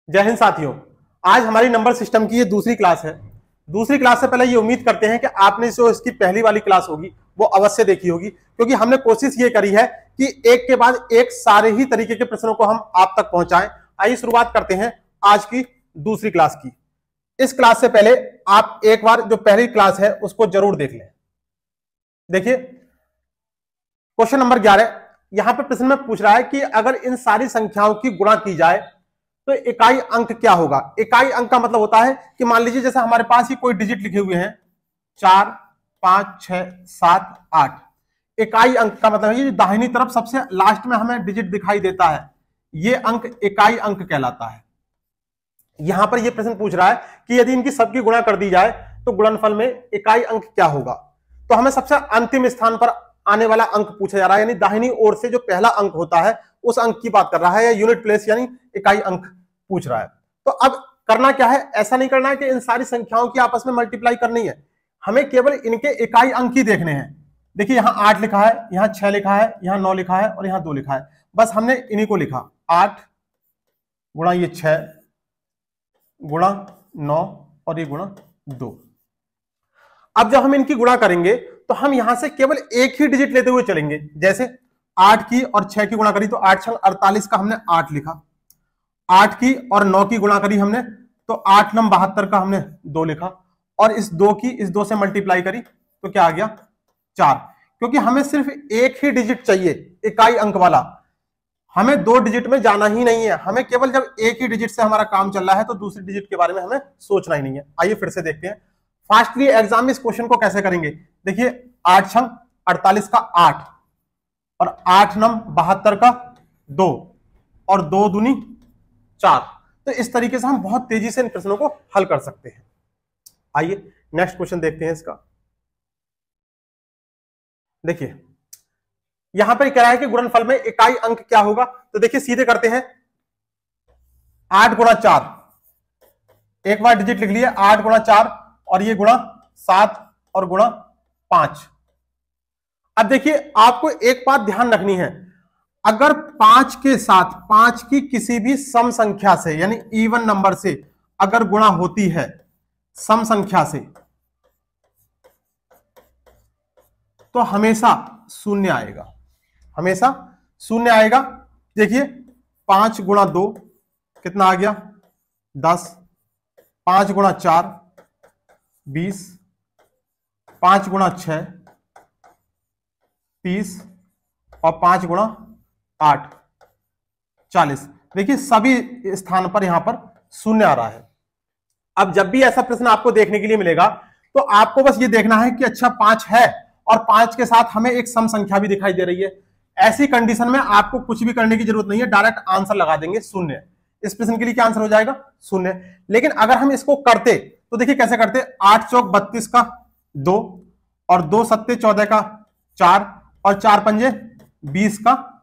जय हिंद साथियों। आज हमारी नंबर सिस्टम की ये दूसरी क्लास है। दूसरी क्लास से पहले ये उम्मीद करते हैं कि आपने जो इसकी पहली वाली क्लास होगी वो अवश्य देखी होगी, क्योंकि हमने कोशिश ये करी है कि एक के बाद एक सारे ही तरीके के प्रश्नों को हम आप तक पहुंचाएं। आइए शुरुआत करते हैं आज की दूसरी क्लास की। इस क्लास से पहले आप एक बार जो पहली क्लास है उसको जरूर देख लें। देखिए क्वेश्चन नंबर 11 यहां पर प्रश्न में पूछ रहा है कि अगर इन सारी संख्याओं की गुणा की जाए तो इकाई अंक क्या होगा। इकाई अंक का मतलब होता है कि मान लीजिए जैसे हमारे पास ही कोई डिजिट लिखे हुए हैं 4, 5, 6, 7, 8। इकाई अंक का मतलब है ये दाहिनी तरफ सबसे लास्ट में हमें डिजिट दिखाई देता है, ये अंक इकाई अंक कहलाता है। यहां पर ये प्रश्न पूछ रहा है कि यदि इनकी सबकी गुणा कर दी जाए तो गुणनफल में इकाई अंक क्या होगा। तो हमें सबसे अंतिम स्थान पर आने वाला अंक पूछा जा रहा है, यानी दाहिनी ओर से जो पहला अंक होता है उस अंक की बात कर रहा है, या यूनिट प्लेस यानी इकाई अंक पूछ रहा है। तो अब करना क्या है, ऐसा नहीं करना है कि इन सारी संख्याओं की आपस में मल्टीप्लाई करनी है, हमें केवल इनके इकाई अंक ही देखने हैं। देखिए यहां 8 लिखा है, यहां 6 लिखा है, यहां 9 लिखा है और यहां 2 लिखा है। बस हमने इन्हीं को लिखा, 8 गुणा ये 6 गुणा 9 और ये गुणा 2। अब जब हम इनकी गुणा करेंगे तो हम यहां से केवल एक ही डिजिट लेते हुए चलेंगे। जैसे 8 की और 6 की गुणा करी तो 8 6 48 का हमने 8 लिखा, 8 की और 9 की गुणा करी हमने तो 8 9 72 का हमने 2 लिखा, और इस 2 की इस 2 से मल्टीप्लाई करी तो क्या आ गया 4। क्योंकि हमें सिर्फ एक ही डिजिट चाहिए इकाई अंक वाला, हमें 2 डिजिट में जाना ही नहीं है। हमें केवल जब एक ही डिजिट से हमारा काम चल रहा है तो दूसरी डिजिट के बारे में हमें सोचना ही नहीं है। आइए फिर से देखते हैं फास्टली एग्जाम में इस क्वेश्चन को कैसे करेंगे। देखिए 8 6 48 का 8 और 8 9 72 का 2 और 2 दूनी 4। तो इस तरीके से हम बहुत तेजी से इन प्रश्नों को हल कर सकते हैं। आइए नेक्स्ट क्वेश्चन देखते हैं इसका। देखिए यहां पर कह रहा है कि गुणनफल में इकाई अंक क्या होगा। तो देखिए सीधे करते हैं, 8 गुणा 4, एक बार डिजिट लिख लिए 8 गुणा 4 और ये गुणा 7 और गुणा 5। अब देखिए आपको एक बात ध्यान रखनी है, अगर 5 के साथ 5 की किसी भी सम संख्या से यानी इवन नंबर से अगर गुणा होती है सम संख्या से तो हमेशा शून्य आएगा, हमेशा शून्य आएगा। देखिए 5 गुणा 2 कितना आ गया 10, 5 गुणा 4 20, 5 गुणा 6 30 और 5 गुणा 8 40। देखिए सभी स्थान पर यहां पर शून्य आ रहा है। अब जब भी ऐसा प्रश्न आपको देखने के लिए मिलेगा तो आपको बस ये देखना है कि अच्छा 5 है और 5 के साथ हमें एक सम संख्या भी दिखाई दे रही है। ऐसी कंडीशन में आपको कुछ भी करने की जरूरत नहीं है, डायरेक्ट आंसर लगा देंगे शून्य। इस प्रश्न के लिए क्या आंसर हो जाएगा शून्य। लेकिन अगर हम इसको करते तो देखिए कैसे करते, 8 चौक 32 का 2 और 2 सत्ते 14 का 4 और 4 पंजे 20 का,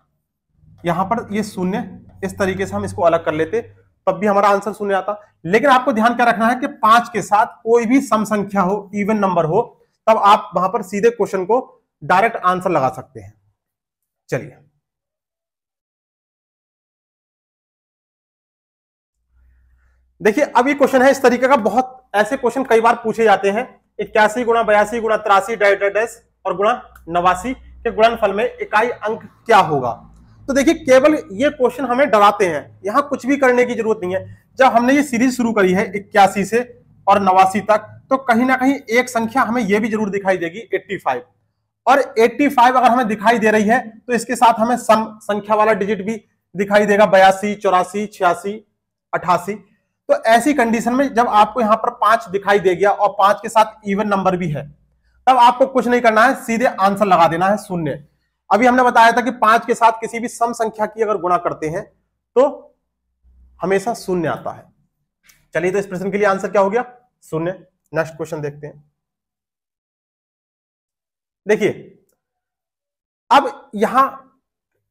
यहां पर ये शून्य, इस तरीके से हम इसको अलग कर लेते तब भी हमारा आंसर शून्य आता। लेकिन आपको ध्यान क्या रखना है कि 5 के साथ कोई भी सम संख्या हो, इवन नंबर हो, तब आप वहां पर सीधे क्वेश्चन को डायरेक्ट आंसर लगा सकते हैं। चलिए देखिए अब ये क्वेश्चन है इस तरीके का, बहुत ऐसे क्वेश्चन कई बार पूछे जाते हैं। 81 गुणा 82 गुणा 83 डैश और गुणा 89 के गुणनफल में इकाई अंक क्या होगा। तो देखिए केवल ये क्वेश्चन हमें डराते हैं, यहां कुछ भी करने की जरूरत नहीं है। जब हमने ये सीरीज शुरू करी है 81 से और 89 तक, तो कहीं ना कहीं एक संख्या हमें यह भी जरूर दिखाई देगी 85, और 85 अगर हमें दिखाई दे रही है तो इसके साथ हमें सम संख्या वाला डिजिट भी दिखाई देगा, 82 84 86 88। तो ऐसी कंडीशन में जब आपको यहां पर 5 दिखाई दे गया और 5 के साथ इवन नंबर भी है, तब आपको कुछ नहीं करना है, सीधे आंसर लगा देना है शून्य। अभी हमने बताया था कि 5 के साथ किसी भी सम संख्या की अगर गुणा करते हैं तो हमेशा शून्य आता है। चलिए तो इस प्रश्न के लिए आंसर क्या हो गया शून्य। नेक्स्ट क्वेश्चन देखते हैं। देखिए अब यहां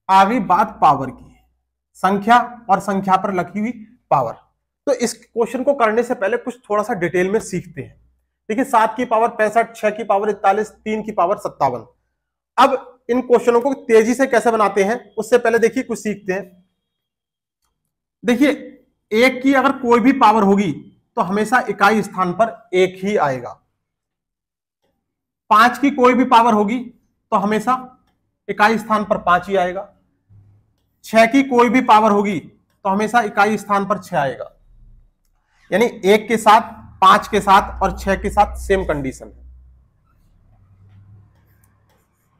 आ गई बात पावर की, संख्या और संख्या पर लगी हुई पावर। तो इस क्वेश्चन को करने से पहले कुछ थोड़ा सा डिटेल में सीखते हैं। देखिए 7 की पावर 65, 6 की पावर 41, 3 की पावर 57। अब इन क्वेश्चनों को तेजी से कैसे बनाते हैं उससे पहले देखिए कुछ सीखते हैं। देखिए एक की अगर कोई भी पावर होगी तो हमेशा इकाई स्थान पर एक ही आएगा। 5 की कोई भी पावर होगी तो हमेशा इकाई स्थान पर 5 ही आएगा। 6 की कोई भी पावर होगी तो हमेशा इकाई स्थान पर 6 आएगा। यानी 1 के साथ, 5 के साथ और 6 के साथ सेम कंडीशन है।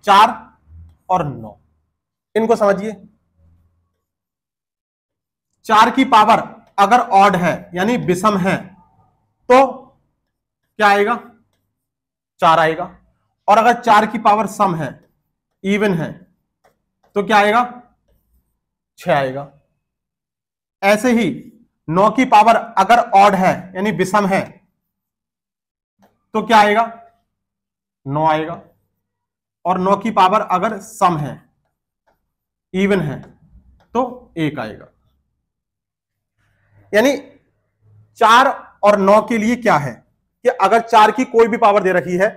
4 और 9 इनको समझिए। 4 की पावर अगर ऑड है यानी विषम है तो क्या आएगा? 4 आएगा। और अगर 4 की पावर सम है, इवन है, तो क्या आएगा? 6 आएगा। ऐसे ही 9 की पावर अगर ऑड है यानी विषम है तो क्या आएगा? 9 आएगा। और 9 की पावर अगर सम है, इवन है, तो 1 आएगा। यानी 4 और 9 के लिए क्या है कि अगर 4 की कोई भी पावर दे रखी है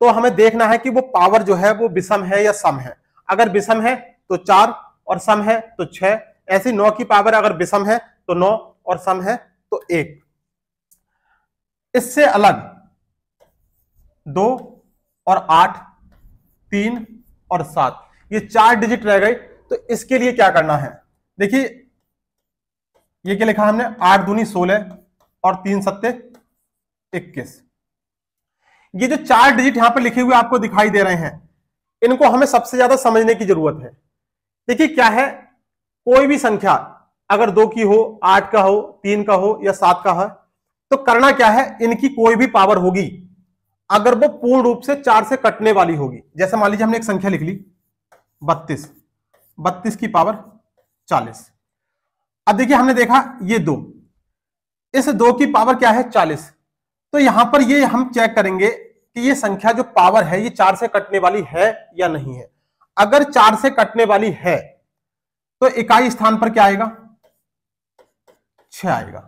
तो हमें देखना है कि वो पावर जो है वो विषम है या सम है। अगर विषम है तो 4 और सम है तो 6। ऐसी 9 की पावर अगर विषम है तो 9 और सम है तो 1। इससे अलग 2 और 8, 3 और 7 ये 4 डिजिट रह गए। तो इसके लिए क्या करना है? देखिए ये क्या लिखा हमने? 8 दूनी 16 और 3 सत्ते 21। ये जो 4 डिजिट यहां पर लिखे हुए आपको दिखाई दे रहे हैं, इनको हमें सबसे ज्यादा समझने की जरूरत है। देखिए क्या है, कोई भी संख्या अगर 2 की हो, 8 का हो, 3 का हो या 7 का है, तो करना क्या है? इनकी कोई भी पावर होगी अगर वो पूर्ण रूप से 4 से कटने वाली होगी। जैसे मान लीजिए हमने एक संख्या लिख ली 32, 32 की पावर 40। अब देखिए हमने देखा ये 2, इस 2 की पावर क्या है? 40। तो यहां पर ये हम चेक करेंगे कि ये संख्या जो पावर है ये 4 से कटने वाली है या नहीं है। अगर 4 से कटने वाली है तो इकाई स्थान पर क्या आएगा? 6 आएगा।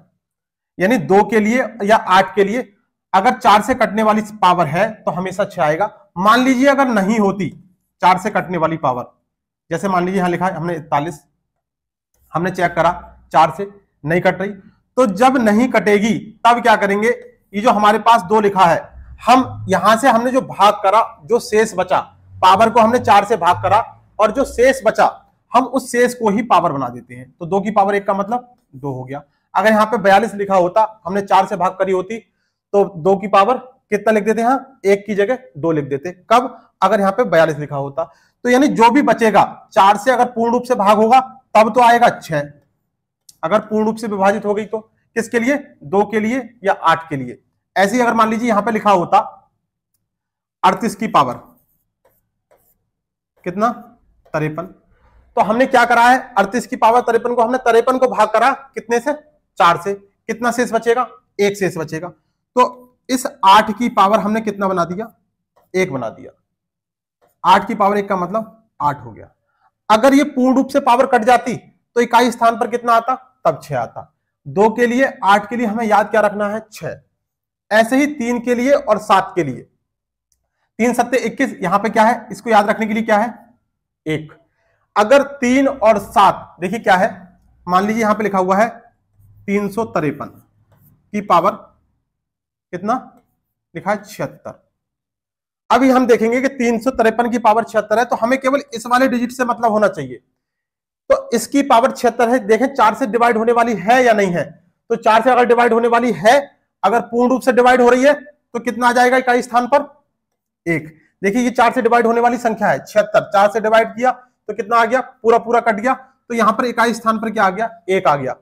यानी 2 के लिए या 8 के लिए अगर 4 से कटने वाली पावर है तो हमेशा 6 आएगा। मान लीजिए अगर नहीं होती 4 से कटने वाली पावर, जैसे मान लीजिए यहां लिखा है हमने 41, हमने चेक करा 4 से नहीं कट रही, तो जब नहीं कटेगी तब क्या करेंगे? ये जो हमारे पास 2 लिखा है, हम यहां से हमने जो भाग करा, जो शेष बचा, पावर को हमने 4 से भाग करा और जो शेष बचा हम उस शेष को ही पावर बना देते हैं। तो 2 की पावर 1 का मतलब 2 हो गया। अगर यहाँ पे 42 लिखा होता, हमने 4 से भाग करी होती, तो 2 की पावर कितना लिख देते हैं? 1 की जगह 2 लिख देते। कब? अगर यहाँ पे 42 लिखा होता। तो यानी जो भी बचेगा 4 से अगर पूर्ण रूप से भाग होगा तब तो आएगा 6। अगर पूर्ण रूप से विभाजित हो गई तो किसके लिए? 2 के लिए या 8 के लिए। ऐसे ही अगर मान लीजिए यहां पे लिखा होता 38 की पावर कितना? 53। तो हमने क्या करा है? 38 की पावर 53 को हमने 53 को भाग करा कितने से? 4 से। कितना शेष बचेगा? 1 शेष बचेगा। तो इस 8 की पावर हमने कितना बना दिया? 1 बना दिया। 8 की पावर 1 का मतलब 8 हो गया। अगर ये पूर्ण रूप से पावर कट जाती तो इकाई स्थान पर कितना आता? तब 6 आता। 2 के लिए, 8 के लिए हमें याद क्या रखना है? 6। ऐसे ही 3 के लिए और 7 के लिए। 3 सत्ते 21, यहां पे क्या है? इसको याद रखने के लिए क्या है? 1। अगर 3 और 7 देखिए क्या है, मान लीजिए यहां पे लिखा हुआ है 353 की पावर कितना लिखा है? 76। अभी हम देखेंगे कि 353 की पावर 76 है, तो हमें केवल इस वाले डिजिट से मतलब होना चाहिए। तो इसकी पावर 76 है। देखें 4 से डिवाइड होने वाली है या नहीं है? तो 4 से अगर डिवाइड होने वाली है, अगर पूर्ण रूप से डिवाइड हो रही है तो कितना आ जाएगा इकाई स्थान पर? 1। देखिए ये 4 से डिवाइड होने वाली संख्या है 76। 4 से डिवाइड किया तो कितना आ गया? पूरा पूरा कट गया। तो यहां पर इकाई स्थान पर क्या आ गया? 1 आ गया।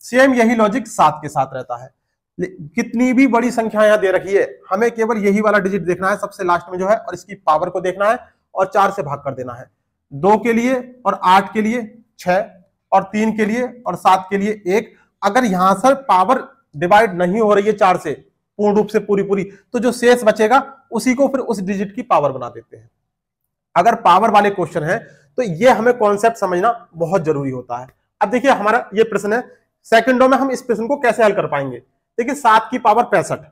सेम यही लॉजिक 7 के साथ रहता है। कितनी भी बड़ी संख्या यहां दे रखी है, हमें केवल यही वाला डिजिट देखना है सबसे लास्ट में जो है, और इसकी पावर को देखना है और 4 से भाग कर देना है। 2 के लिए और 8 के लिए 6 और 3 के लिए और 7 के लिए 1। अगर यहां से पावर डिवाइड नहीं हो रही है 4 से पूर्ण रूप से पूरी, तो जो शेष बचेगा उसी को फिर उस डिजिट की पावर बना देते हैं। अगर पावर वाले क्वेश्चन है तो ये हमें कॉन्सेप्ट समझना बहुत जरूरी होता है। अब देखिए हमारा ये प्रश्न है, सेकंडों में हम इस प्रश्न को कैसे हल कर पाएंगे? देखिए 7 की पावर 65,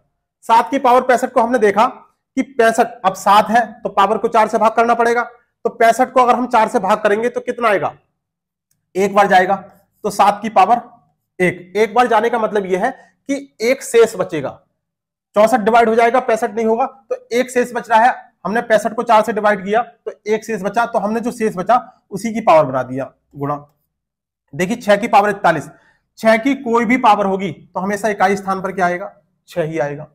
7 की पावर 65 को हमने देखा कि 65, अब 7 है तो पावर को 4 से भाग करना पड़ेगा। तो 65 को अगर हम 4 से भाग करेंगे तो कितना आएगा? 1 बार जाएगा। तो 7 की पावर एक बार जाने का मतलब यह है कि एक शेष बचेगा। 64 डिवाइड हो जाएगा, 65 नहीं होगा, तो एक शेष बच रहा है। हमने 65 को 4 से डिवाइड किया तो एक शेष बचा, तो हमने जो शेष बचा उसी की पावर बना दिया गुणा। देखिए 6 की पावर 41, 6 की कोई भी पावर होगी तो हमेशा इकाई स्थान पर क्या आएगा, 6 ही आएगा।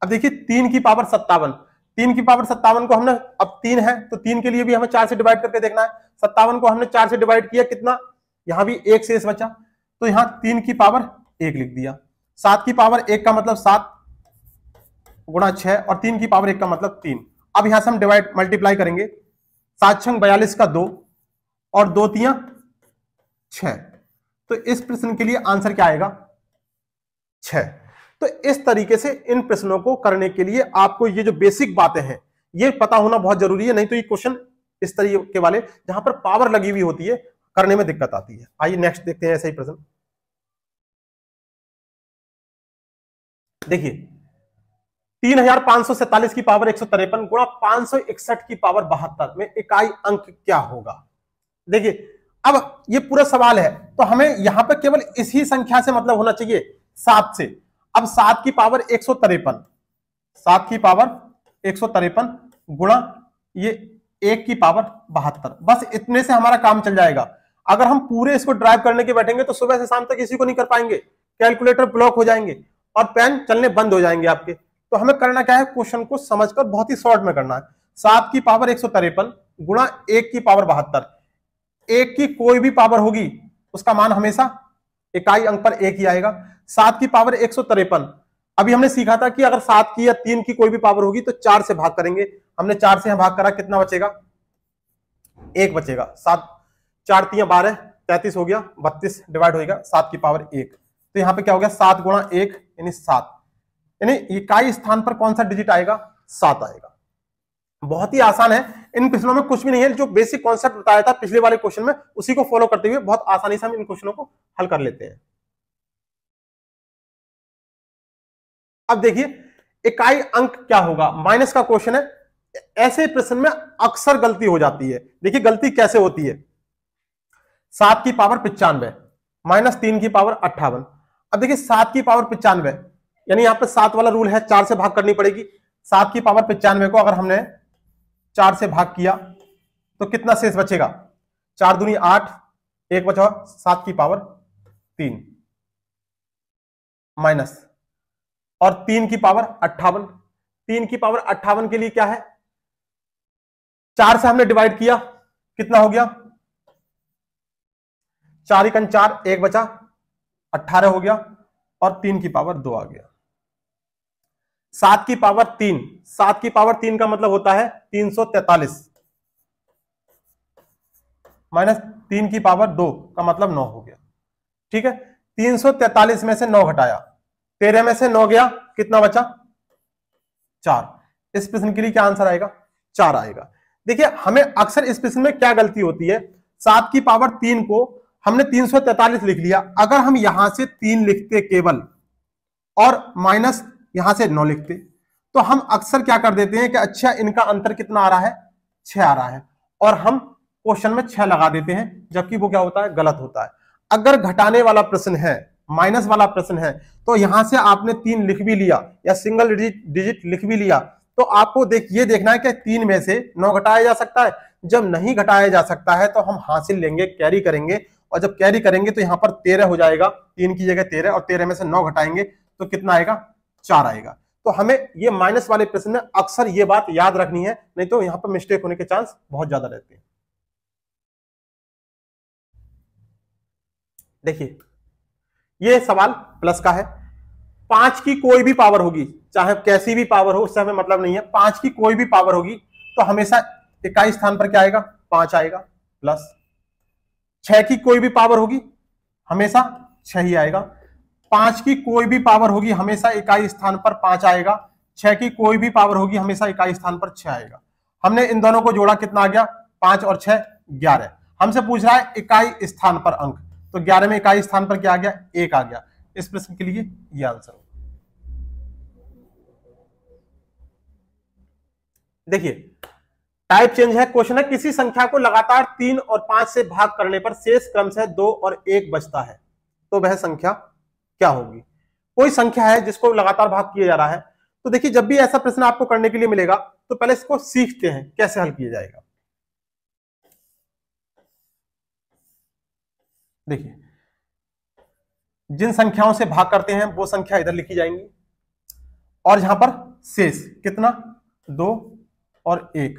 अब देखिए 3 की पावर 57, 3 की पावर 57 को हमने, अब 3 है तो 3 के लिए भी हमें 4 से डिवाइड करके देखना है। 57 को हमने 4 से डिवाइड किया, कितना, यहां भी एक शेष बचा, तो यहां 3 की पावर 1 लिख दिया। 7 की पावर 1 का मतलब 7 गुणा 6 और 3 की पावर 1 का मतलब 3। अब यहां से हम डिवाइड मल्टीप्लाई करेंगे, 7 छंग 42 का 2 और 2 तियां 6, तो इस प्रश्न के लिए आंसर क्या आएगा, 6। तो इस तरीके से इन प्रश्नों को करने के लिए आपको ये जो बेसिक बातें हैं ये पता होना बहुत जरूरी है, नहीं तो ये क्वेश्चन इस तरीके वाले जहां पर पावर लगी हुई होती है करने में दिक्कत आती है। आइए नेक्स्ट देखते हैं ऐसा ही प्रश्न। देखिए 3547 की पावर 153 गुणा 561 की पावर 72 में इकाई अंक क्या होगा। देखिए अब ये पूरा सवाल है तो हमें यहां पर केवल इसी संख्या से मतलब होना चाहिए, 7 से। अब 7 की पावर 153, 7 की पावर 153 गुणा ये 1 की पावर 72, बस इतने से हमारा काम चल जाएगा। अगर हम पूरे इसको ड्राइव करने के बैठेंगे तो सुबह से शाम तक इसी को नहीं कर पाएंगे, कैलकुलेटर ब्लॉक हो जाएंगे और पेन चलने बंद हो जाएंगे आपके। तो हमें करना क्या है, क्वेश्चन को समझकर बहुत ही शॉर्ट में करना है। 7 की पावर 153 गुणा 1 की पावर 72, 1 की कोई भी पावर होगी उसका मान हमेशा इकाई अंक पर 1 ही आएगा। 7 की पावर 153, अभी हमने सीखा था कि अगर 7 की या 3 की कोई भी पावर होगी तो 4 से भाग करेंगे, हमने 4 से भाग करा, कितना बचेगा, 1 बचेगा। 7 4 3 12 33 हो गया, 32 डिवाइड होगा 7 की पावर 1, तो यहां पे क्या हो गया 7 गुणा 1 यानी 7, यानी इकाई स्थान पर कौन सा डिजिट आएगा, 7 आएगा। बहुत ही आसान है, इन प्रश्नों में कुछ भी नहीं है, जो बेसिक कॉन्सेप्ट बताया था पिछले वाले क्वेश्चन में उसी को फॉलो करते हुए बहुत आसानी से हम इन क्वेश्चनों को हल कर लेते हैं। अब देखिए इकाई अंक क्या होगा, माइनस का क्वेश्चन है, ऐसे प्रश्न में अक्सर गलती हो जाती है। देखिए गलती कैसे होती है, 7 की पावर 95 माइनस 3 की पावर 58। अब देखिए 7 की पावर 95 यानी यहां पर 7 वाला रूल है, 4 से भाग करनी पड़ेगी। 7 की पावर 95 को अगर हमने 4 से भाग किया तो कितना शेष बचेगा, 4 दूनी 8, 1 बचा 7 की पावर 3 माइनस और 3 की पावर 58। 3 की पावर 58 के लिए क्या है, 4 से हमने डिवाइड किया, कितना हो गया, 4 एकन 4, 1 बचा 18 हो गया और 3 की पावर 2 आ गया। 7 की पावर 3, 7 की पावर 3 का मतलब होता है 343 माइनस 3 की पावर 2 का मतलब 9 हो गया। ठीक है, 343 में से 9 घटाया, 13 में से 9 गया, कितना बचा, 4। इस प्रश्न के लिए क्या आंसर आएगा, 4 आएगा। देखिए हमें अक्सर इस प्रश्न में क्या गलती होती है, 7 की पावर 3 को हमने 343 लिख लिया, अगर हम यहां से 3 लिखते केवल और माइनस यहां से 9 लिखते तो हम अक्सर क्या कर देते हैं कि अच्छा इनका अंतर कितना आ रहा है, 6 आ रहा है, और हम क्वेश्चन में 6 लगा देते हैं, जबकि वो क्या होता है, गलत होता है। अगर घटाने वाला प्रश्न है, माइनस वाला प्रश्न है, तो यहां से आपने 3 लिख भी लिया या सिंगल डिजिट लिख भी लिया, तो आपको ये देखना है कि 3 में से 9 घटाया जा सकता है। जब नहीं घटाया जा सकता है तो हम हासिल लेंगे, कैरी करेंगे, और जब कैरी करेंगे तो यहां पर 13 हो जाएगा, 3 की जगह 13, और 13 में से 9 घटाएंगे तो कितना आएगा, 4 आएगा। तो हमें ये माइनस वाले प्रश्न में अक्सर ये बात याद रखनी है, नहीं तो यहां पर मिस्टेक होने के चांस बहुत ज्यादा रहते हैं। देखिए ये सवाल प्लस का है, 5 की कोई भी पावर होगी, चाहे कैसी भी पावर हो उससे हमें मतलब नहीं है, 5 की कोई भी पावर होगी तो हमेशा इकाई स्थान पर क्या आएगा, 5 आएगा, प्लस 6 की कोई भी पावर होगी हमेशा 6 ही आएगा, 5 की कोई भी पावर होगी हमेशा इकाई स्थान पर 5 आएगा, 6 की कोई भी पावर होगी हमेशा इकाई स्थान पर 6 आएगा। हमने इन दोनों को जोड़ा, कितना आ गया, 5 और 6 11। हमसे पूछ रहा है इकाई स्थान पर अंक, तो 11 में इकाई स्थान पर क्या आ गया, 1 आ गया। इस प्रश्न के लिए यह आंसर होगा। देखिए टाइप चेंज है, क्वेश्चन है किसी संख्या को लगातार 3 और 5 से भाग करने पर शेष क्रमशः 2 और 1 बचता है। तो वह संख्या क्या होगी। कोई संख्या है जिसको लगातार भाग किया जा रहा है, तो देखिए जब भी ऐसा प्रश्न आपको करने के लिए मिलेगा तो पहले इसको सीखते हैं कैसे हल किया जाएगा। देखिए जिन संख्याओं से भाग करते हैं वो संख्या इधर लिखी जाएंगी, और यहां पर शेष कितना 2 और 1,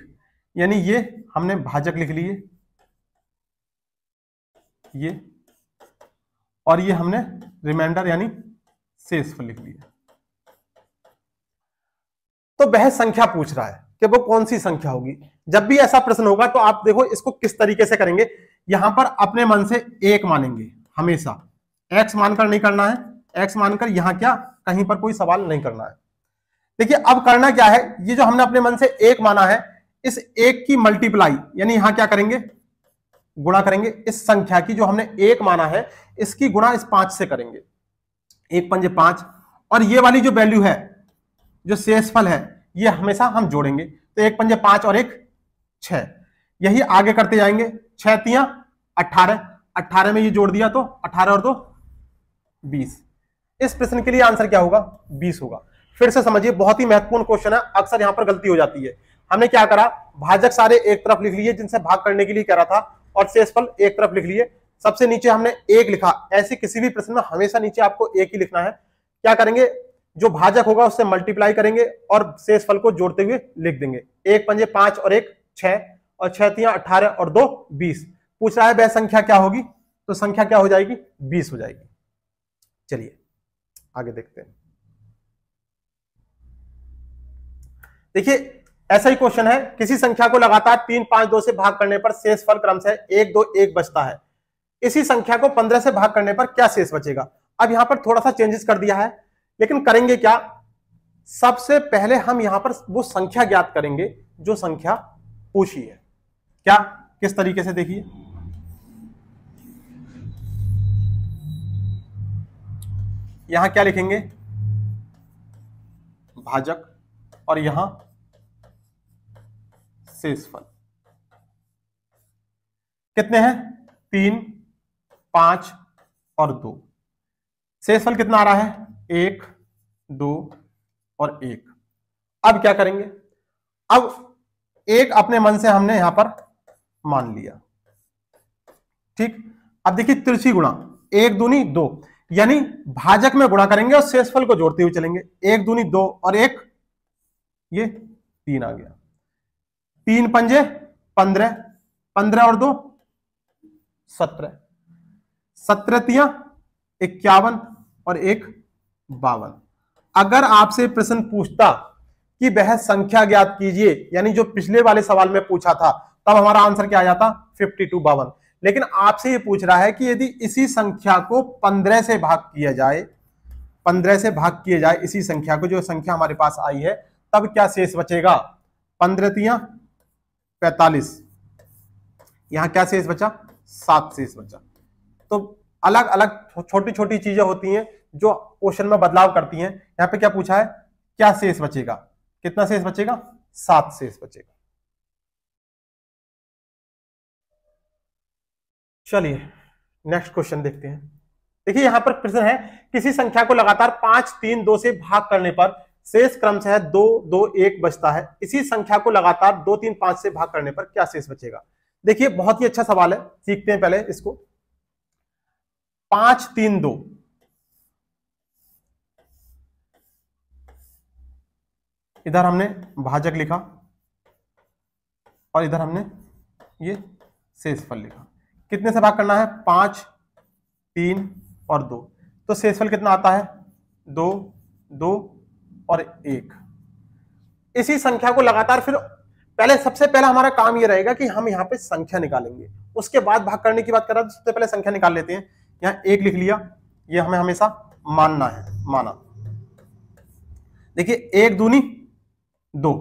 यानी ये हमने भाजक लिख लिए ये, और ये हमने रिमाइंडर यानी शेषफल लिख लिया। तो वह संख्या पूछ रहा है कि वो कौन सी संख्या होगी। जब भी ऐसा प्रश्न होगा तो आप देखो इसको किस तरीके से करेंगे। यहां पर अपने मन से 1 मानेंगे, हमेशा x मानकर नहीं करना है, x मानकर यहां क्या कहीं पर कोई सवाल नहीं करना है। देखिए अब करना क्या है, ये जो हमने अपने मन से 1 माना है, इस 1 की मल्टीप्लाई यानी यहां क्या करेंगे, गुणा करेंगे। इस संख्या की जो हमने 1 माना है इसकी गुणा इस 5 से करेंगे, 1 पंजे 5, और ये वाली जो वैल्यू है जो शेषफल है ये हमेशा हम जोड़ेंगे, तो 1 पंजे 5 और 1 6, यही आगे करते जाएंगे। 6 तियां 18, 18 में ये जोड़ दिया तो 18 और 2 20। इस प्रश्न के लिए आंसर क्या होगा, 20 होगा। फिर से समझिए, बहुत ही महत्वपूर्ण क्वेश्चन है, अक्सर यहां पर गलती हो जाती है। हमने क्या करा, भाजक सारे एक तरफ लिख लिए जिनसे भाग करने के लिए कह रहा था, और शेषफल एक तरफ लिख लिए। सबसे नीचे हमने 1 लिखा, ऐसे किसी भी प्रश्न में हमेशा नीचे आपको 1 ही लिखना है। क्या करेंगे, जो भाजक होगा उससे मल्टीप्लाई करेंगे और शेषफल को जोड़ते हुए लिख देंगे। 1 पंजे 5 और 1 6, और 6 तियां 18 और 2 20। पूछ रहा है वह संख्या क्या होगी, तो संख्या क्या हो जाएगी, 20 हो जाएगी। चलिए आगे देखते हैं। देखिए ऐसा ही क्वेश्चन है, किसी संख्या को लगातार 3 5 2 से भाग करने पर शेषफल क्रमशः 1 2 1 बचता है। इसी संख्या को 15 से भाग करने पर क्या शेष बचेगा। अब यहां पर थोड़ा सा चेंजेस कर दिया है, लेकिन करेंगे क्या, सबसे पहले हम यहां पर वो संख्या ज्ञात करेंगे जो संख्या पूछी है। क्या, किस तरीके से, देखिए यहां क्या लिखेंगे, भाजक, और यहां शेषफल। कितने हैं, 3 5 और 2। शेषफल कितना आ रहा है, 1 2 और 1। अब क्या करेंगे, अब 1 अपने मन से हमने यहां पर मान लिया, ठीक। अब देखिए तिरछी गुणा, 1 दूनी 2, यानी भाजक में गुणा करेंगे और शेषफल को जोड़ते हुए चलेंगे। 1 दूनी 2 और 1 ये 3 आ गया। 3 पंजे 15, 15 और 2 17, 17 तियां 51 और 1 52। अगर आपसे प्रश्न पूछता कि वह संख्या ज्ञात कीजिए, यानी जो पिछले वाले सवाल में पूछा था, तब हमारा आंसर क्या आ जाता, 52 52। लेकिन आपसे ये पूछ रहा है कि यदि इसी संख्या को 15 से भाग किया जाए, 15 से भाग किया जाए इसी संख्या को, जो संख्या हमारे पास आई है, तब क्या शेष बचेगा। 15 तियां 45, यहां क्या शेष बचा, 7 शेष बचा। तो अलग अलग छोटी छोटी चीजें होती हैं जो क्वेश्चन में बदलाव करती हैं। यहां पे क्या पूछा है, क्या शेष बचेगा, कितना शेष बचेगा, 7 शेष बचेगा। चलिए नेक्स्ट क्वेश्चन देखते हैं। देखिए यहां पर प्रश्न है, किसी संख्या को लगातार 5 3 2 से भाग करने पर शेष क्रमशः 2 2 1 बचता है। इसी संख्या को लगातार 2 3 5 से भाग करने पर क्या शेष बचेगा। देखिए बहुत ही अच्छा सवाल है, सीखते हैं पहले इसको। 5 3 2, इधर हमने भाजक लिखा और इधर हमने ये शेषफल लिखा। कितने से भाग करना है, 5 3 और 2। तो शेषफल कितना आता है, 2 2 और 1। इसी संख्या को लगातार, फिर पहले सबसे पहला हमारा काम ये रहेगा कि हम यहाँ पे संख्या निकालेंगे, उसके बाद भाग करने की बात कर रहा था, सबसे पहले संख्या निकाल लेते हैं। यहाँ 1 लिख लिया, ये हमें हमेशा मानना है, माना। देखिए 1 दूनी 2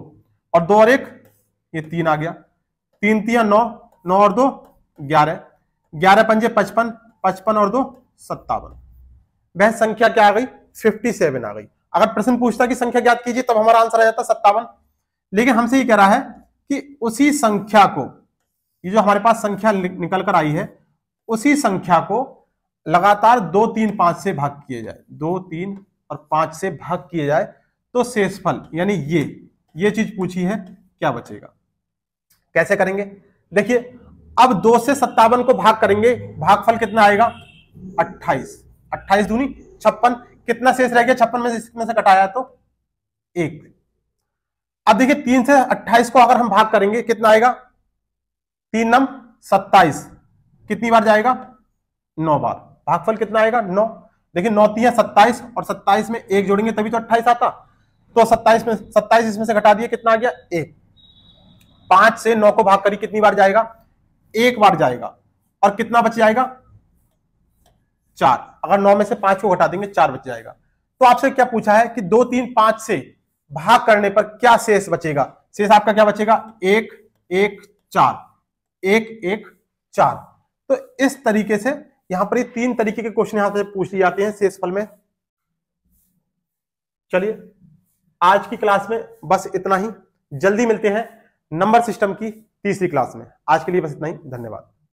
और 2 और 1 ये 3 आ गया। 3 तियां 9, 9 और 2 11, 11 पंजे 55, 55 और 2 57। वह संख्या क्या आ गई, 57 आ गई। अगर प्रश्न पूछता कि संख्या ज्ञात कीजिए तब हमारा आंसर आ जाता 57। लेकिन हमसे ये कह रहा है कि उसी संख्या को, ये जो हमारे पास संख्या निकल कर आई है, उसी संख्या को लगातार 2, 3, 5 से भाग किए जाए, 2, 3 और 5 से भाग किए जाए तो शेषफल यानी ये चीज पूछी है, क्या बचेगा। कैसे करेंगे, देखिए अब 2 से 57 को भाग करेंगे, भागफल कितना आएगा 28, 28 दूनी 56, कितना शेष रह गया 56 में से, इसमें से घटाया तो 1। अब देखिए 3 से 28 को अगर हम भाग करेंगे कितना आएगा, 3 नम 27, कितनी बार जाएगा 9 बार, भागफल कितना आएगा 9। देखिए 9 3 27 और 27 में 1 जोड़ेंगे तभी तो 28 आता, तो 27 इसमें से घटा दिए, कितना आ गया 1। 5 से 9 को भाग करी कितनी बार जाएगा, 1 बार जाएगा, और कितना बच जाएगा 4। अगर 9 में से 5 को घटा देंगे 4 बच जाएगा। तो आपसे क्या पूछा है कि 2, 3, 5 से भाग करने पर क्या शेष बचेगा, शेष आपका क्या बचेगा 1, 1, 4, 1, 1, 4। तो इस तरीके से यहां पर ये 3 तरीके के क्वेश्चन यहां से पूछ लिए जाते हैं शेषफल में। चलिए आज की क्लास में बस इतना ही, जल्दी मिलते हैं नंबर सिस्टम की तीसरी क्लास में। आज के लिए बस इतना ही, धन्यवाद।